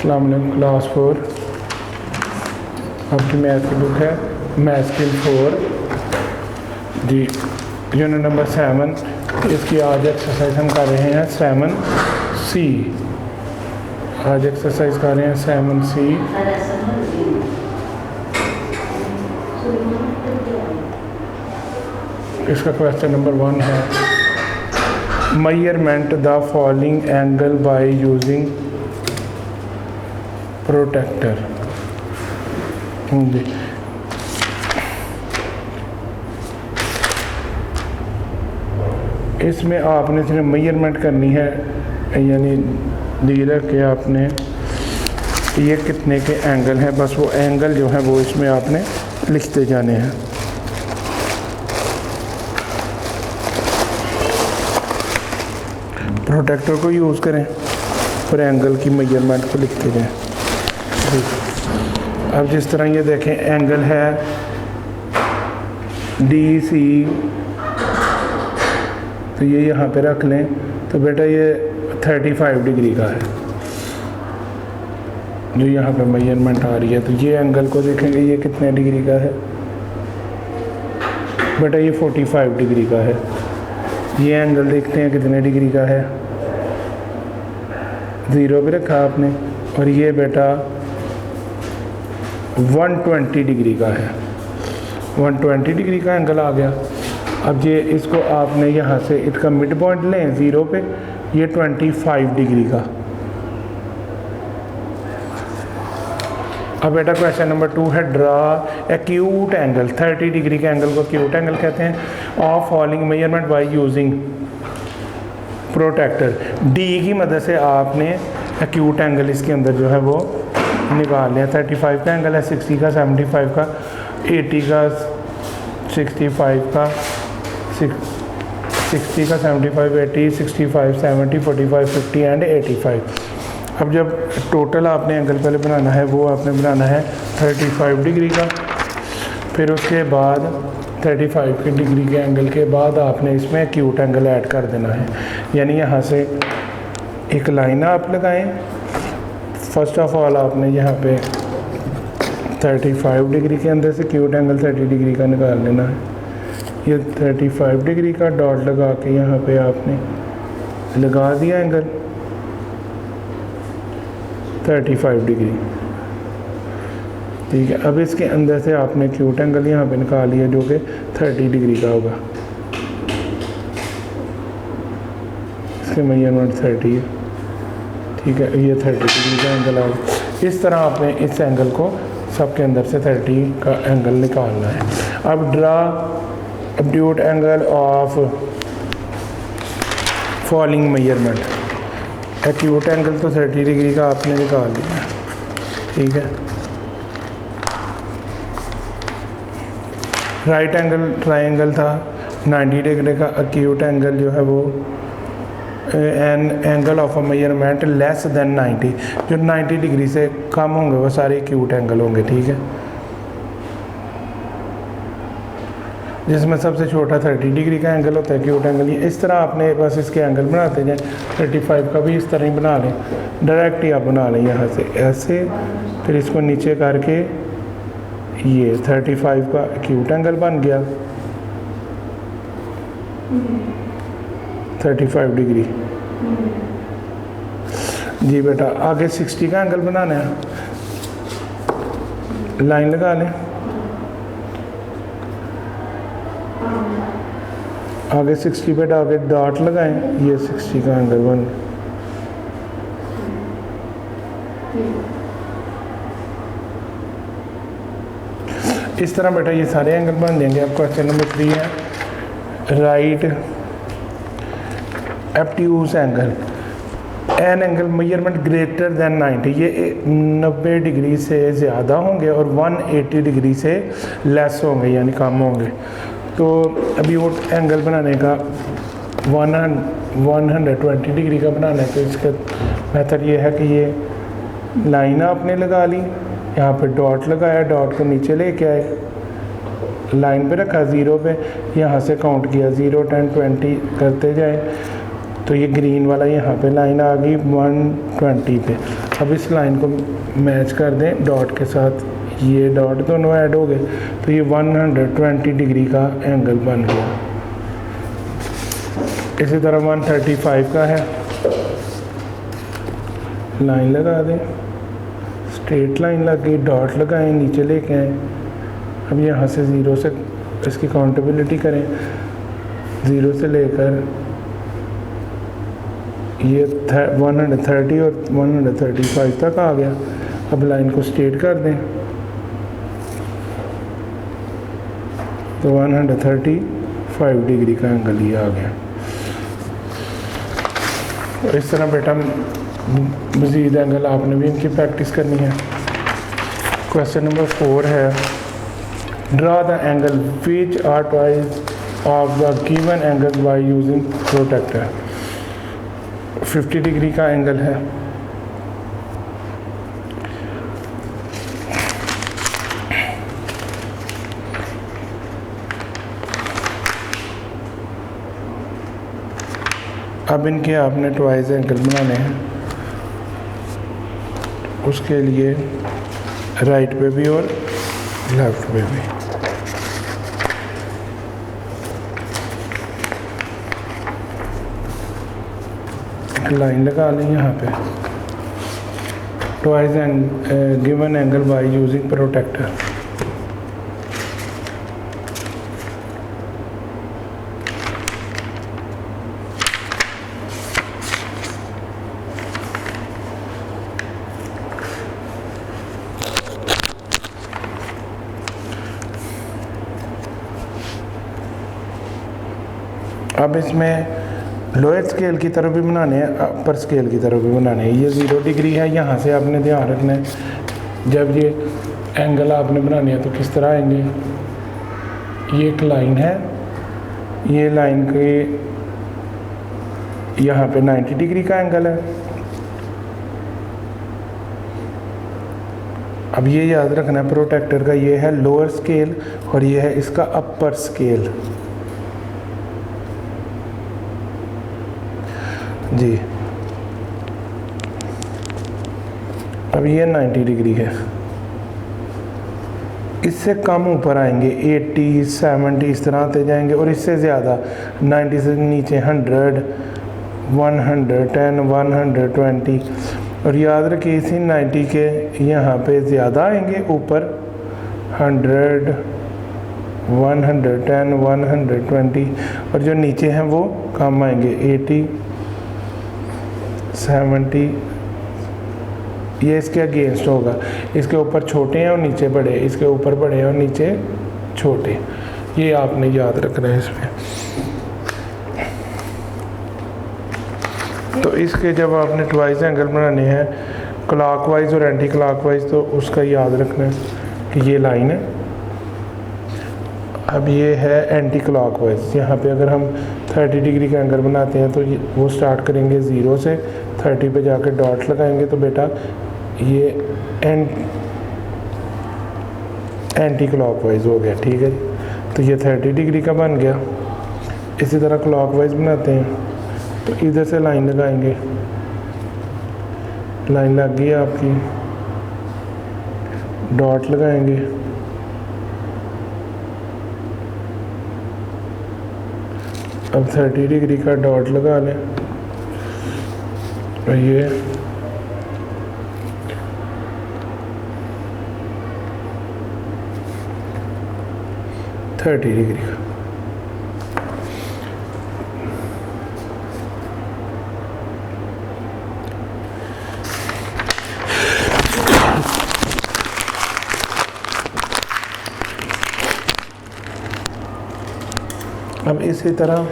अस्सलाम वालेकुम क्लास 4 आपकी मैथ की बुक है मैथ स्किल 4 जी यूनिट नंबर 7। इसकी आज एक्सरसाइज हम कर रहे हैं 7C। आज एक्सरसाइज कर रहे हैं 7C। इसका क्वेश्चन नंबर 1 है measurement the following angle by using protractor. इसमें आपने सिर्फ मेजरमेंट करनी है, यानी दिया कि आपने ये कितने के एंगल हैं, बस वो एंगल जो है वो इसमें आपने लिखते जाने हैं। प्रोटेक्टर को यूज़ करें और एंगल की मेजरमेंट को लिखते जाएं। अब जिस तरह ये देखें एंगल है DC, तो ये यहाँ पे रख लें तो बेटा ये 35 डिग्री का है जो यहाँ पे मेजरमेंट आ रही है। तो ये एंगल को देखेंगे ये कितने डिग्री का है, बेटा ये 45 डिग्री का है। ये एंगल देखते हैं कितने डिग्री का है, 0 पे रखा आपने, और ये बेटा 120 डिग्री का है। 120 डिग्री का एंगल आ गया। अब ये इसको आपने यहाँ से इसका मिड पॉइंट लें 0 पे, ये 25 डिग्री का। अब बेटा क्वेश्चन नंबर 2 है ड्रा एक्यूट एंगल। 30 डिग्री के एंगल को एक्यूट एंगल कहते हैं। Of following measurement by using protractor. D की मदद से आपने एक्यूट एंगल इसके अंदर जो है वो निकाल लिया। 35 का एंगल है, 60 का, 75 का, 80 का, 65 का, 60 का, 75, 80, 65, 70, 45, 50 एंड 85। अब जब टोटल आपने एंगल पहले बनाना है वो आपने बनाना है 35 डिग्री का, फिर उसके बाद 35 के डिग्री के एंगल के बाद आपने इसमें एक्यूट एंगल ऐड कर देना है। यानी यहाँ से एक लाइन आप लगाएं। फर्स्ट ऑफ ऑल आपने यहाँ पे 35 डिग्री के अंदर से एक्यूट एंगल 30 डिग्री का निकाल लेना है। ये 35 डिग्री का डॉट लगा के यहाँ पे आपने लगा दिया एंगल 35 डिग्री, ठीक है। अब इसके अंदर से आपने एक्यूट एंगल यहाँ पे निकाल लिया जो कि 30 डिग्री का होगा। इसके मेजरमेंट 30 है, ठीक है। ये 30 डिग्री का एंगल आ गया। इस तरह आपने इस एंगल को सबके अंदर से 30 का एंगल निकालना है। अब draw acute angle of following measurement. Acute angle तो 30 डिग्री का आपने निकाल लिया, ठीक है। राइट एंगल ट्रायंगल था 90 डिग्री का। एक्यूट एंगल जो है वो an angle of a measurement less than 90, जो 90 डिग्री से कम होंगे वो सारे एक्यूट एंगल होंगे, ठीक है। जिसमें सबसे छोटा 30 डिग्री का एंगल होता है एक्यूट एंगल। ये इस तरह आपने बस इसके एंगल बनाते जाएं। 35 का भी इस तरह ही बना लें, डायरेक्ट ही आप बना लें यहाँ से ऐसे, फिर इसको नीचे करके ये 35 का एक्यूट एंगल बन गया 35 डिग्री। जी बेटा आगे 60 का एंगल बनाना है, लाइन लगा लें। आगे 60 पे आगे डॉट लगाएं, ये 60 का एंगल बन। इस तरह बेटा ये सारे एंगल बन देंगे। अब क्वेश्चन नंबर 3 है right obtuse angle an angle measurement greater than 90। ये 90 डिग्री से ज़्यादा होंगे और 180 डिग्री से लेस होंगे, यानी कम होंगे। तो अभी वो एंगल बनाने का 120 डिग्री का बनाना है। तो इसका मेथड ये है कि ये लाइन आपने लगा ली, यहाँ पे डॉट लगाया, डॉट को नीचे लेके आए, लाइन पे रखा 0 पे, यहाँ से काउंट किया 0, 10, 20 करते जाए। तो ये ग्रीन वाला यहाँ पे लाइन आ गई 120 पे। अब इस लाइन को मैच कर दें डॉट के साथ, ये डॉट दोनों ऐड हो गए तो ये 120 डिग्री का एंगल बन गया। इसी तरह 135 का है, लाइन लगा दें, स्ट्रेट लाइन लग गई, डॉट लगाएं, नीचे लेके आएँ। अब यहाँ से ज़ीरो से इसकी काउंटेबिलिटी करें, ज़ीरो से लेकर ये 130 और 135 तक आ गया। अब लाइन को स्ट्रेट कर दें तो 135 डिग्री का एंगल ये आ गया। और इस तरह बेटा मज़ीद एंगल आपने भी इनकी प्रैक्टिस करनी है। क्वेश्चन नंबर 4 है, draw the angle which are twice of the given angle by using protractor. 50 degree का एंगल है, अब इनके आपने ट्वाइस एंगल बनाने हैं। उसके लिए राइट पे भी और लेफ्ट पे भी एक लाइन लगा लें यहाँ पे, twice given angle by using protractor. अब इसमें लोअर स्केल की तरफ भी बनाने हैं, अपर स्केल की तरफ भी बनाने हैं। ये 0 डिग्री है, यहाँ से आपने ध्यान रखना है जब ये एंगल आपने बनाने हैं तो किस तरह आएंगे। ये एक लाइन है, ये लाइन के यहाँ पे 90 डिग्री का एंगल है। अब ये याद रखना है प्रोटेक्टर का, ये है लोअर स्केल और ये है इसका अपर स्केल जी। अब ये 90 डिग्री है, इससे कम ऊपर आएंगे 80, 70 इस तरह आते जाएंगे, और इससे ज़्यादा 90 से नीचे 100, 110, 120। और याद रखिए इसी 90 के यहाँ पे ज़्यादा आएंगे ऊपर 100, 110, 120, और जो नीचे हैं वो कम आएंगे 80, 70। ये इसके अगेंस्ट होगा, इसके ऊपर छोटे हैं और नीचे बड़े, इसके ऊपर बड़े हैं और नीचे छोटे। ये आपने याद रखना है इसमें। तो इसके जब आपने ट्वाइस एंगल बनाने हैं क्लॉकवाइज और एंटी क्लॉकवाइज, तो उसका याद रखना है कि ये लाइन है। अब ये है एंटी क्लॉकवाइज, यहाँ पे अगर हम 30 डिग्री का एंगल बनाते हैं तो वो स्टार्ट करेंगे 0 से, 30 पे जाकर डॉट लगाएंगे तो बेटा ये एंटी क्लॉकवाइज हो गया। ठीक है, तो ये 30 डिग्री का बन गया। इसी तरह क्लॉकवाइज बनाते हैं तो इधर से लाइन लगाएंगे, लाइन लग गई आपकी, डॉट लगाएंगे, अब 30 डिग्री का डॉट लगा लें और ये थर्टी डिग्री का। अब इसी तरह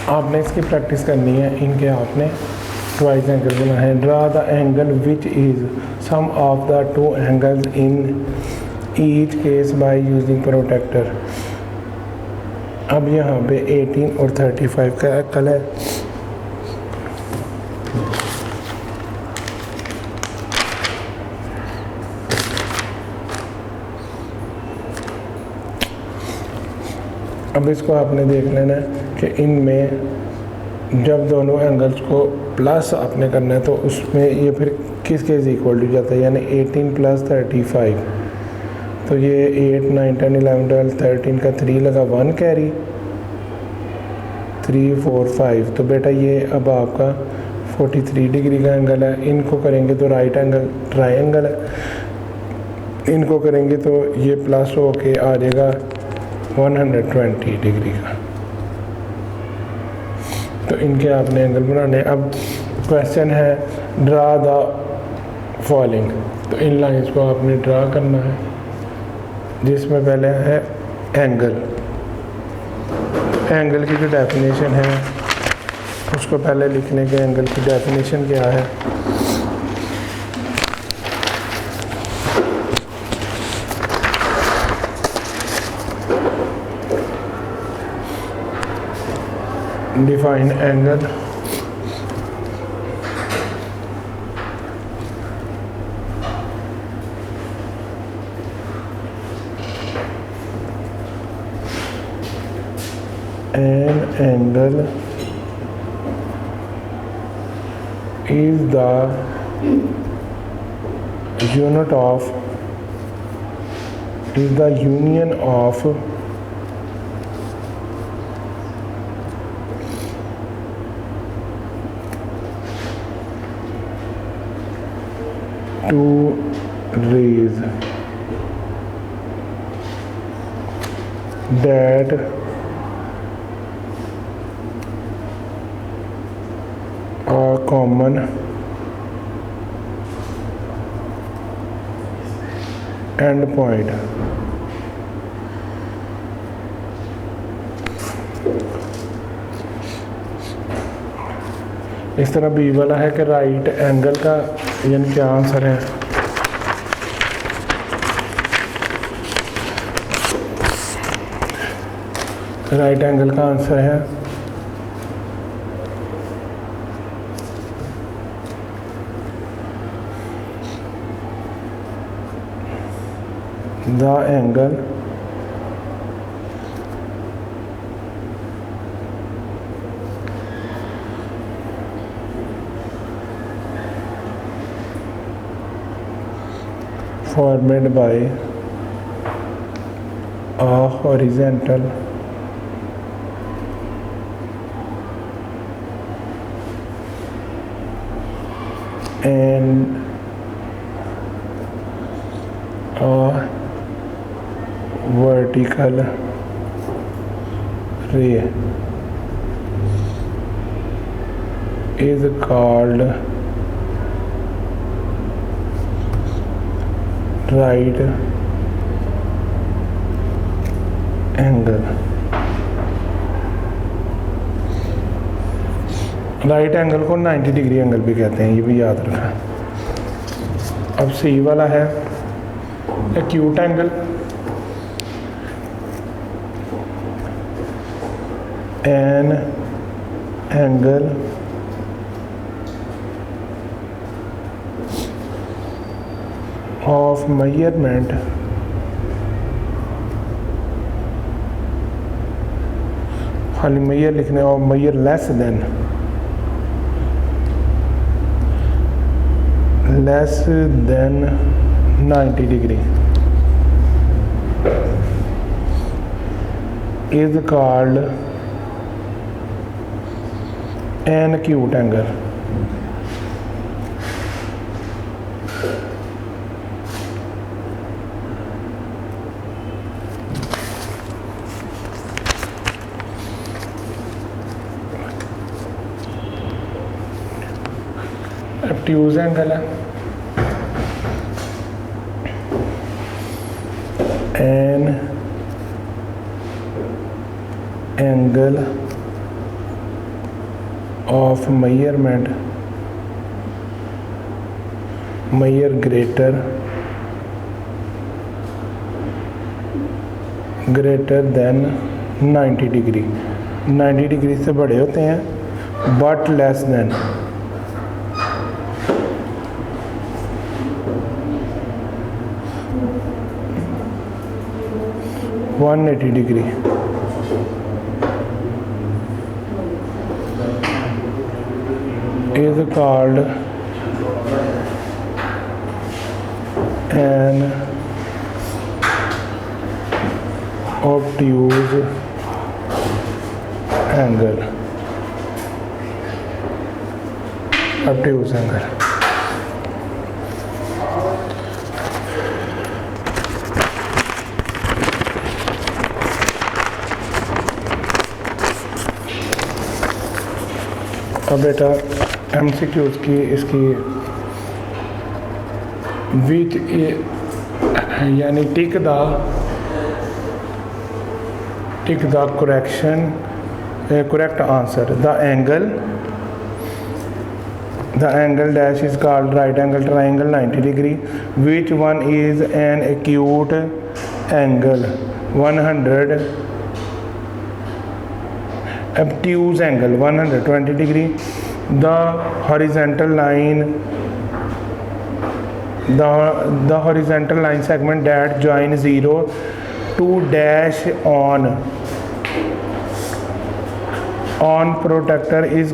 आपने इसकी प्रैक्टिस करनी है। इनके आपने ट्वाइस एंगल बनाना है। Draw the angle which is sum of the two angles in each case by using protractor. अब यहाँ पे 18 और 35 का एंगल है। अब इसको आपने देख लेना है कि इनमें जब दोनों एंगल्स को प्लस आपने करना है तो उसमें ये फिर किसके इक्वल टू जाता है, यानी 18 + 35, तो ये 8, 9, 10, 11, 12, 13 का 3 लगा 1 कैरी 3, 4, 5, तो बेटा ये अब आपका 43 डिग्री का एंगल है। इनको करेंगे तो राइट एंगल ट्रायंगल है, इनको करेंगे तो ये प्लस हो के आ जाएगा 120 डिग्री का। तो इनके आपने एंगल बनाने। अब क्वेश्चन है ड्रा द फॉलोइंग, तो इन लाइंस को आपने ड्रा करना है जिसमें पहले है एंगल। एंगल की जो डेफिनेशन है उसको पहले लिखने के, एंगल की डेफिनेशन क्या है। Define angle, an angle is the unit of is the union of two rays that are common end point. इस तरह बी वाला है कि राइट एंगल का यानी क्या आंसर है, राइट एंगल का आंसर है the angle formed by a horizontal and a vertical ray is called right angle. Right angle को 90 डिग्री एंगल भी कहते हैं, ये भी याद रखना। अब सी वाला है acute angle, an angle of measurement खाली measure लिखने और measure less than 90 degree is called an acute angle. obtuse angle है an angle of measurement measure greater than 90 degree 90 degree से बड़े होते हैं but less than 180 degree is called an obtuse angle. Obtuse angle. अब बेटा MCQs की इसकी विच यानी tick the correct answer. The angle dash is called right angle triangle 90 degree. Which one is an acute angle? 100. Obtuse angle 120 degree. The horizontal line segment that join 0 to dash on protractor is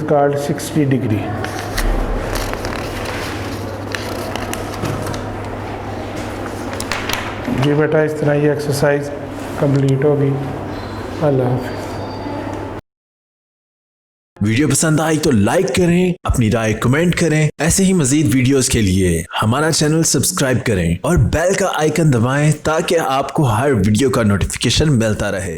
called 60 degree. जी बेटा इस तरह ये exercise complete होगी। अल्लाह हाफ़िज़। Video पसंद आई तो like करें, अपनी राय कमेंट करें। ऐसे ही मजीद वीडियोस के लिए हमारा चैनल सब्सक्राइब करें और बेल का आइकन दबाएं ताकि आपको हर वीडियो का नोटिफिकेशन मिलता रहे।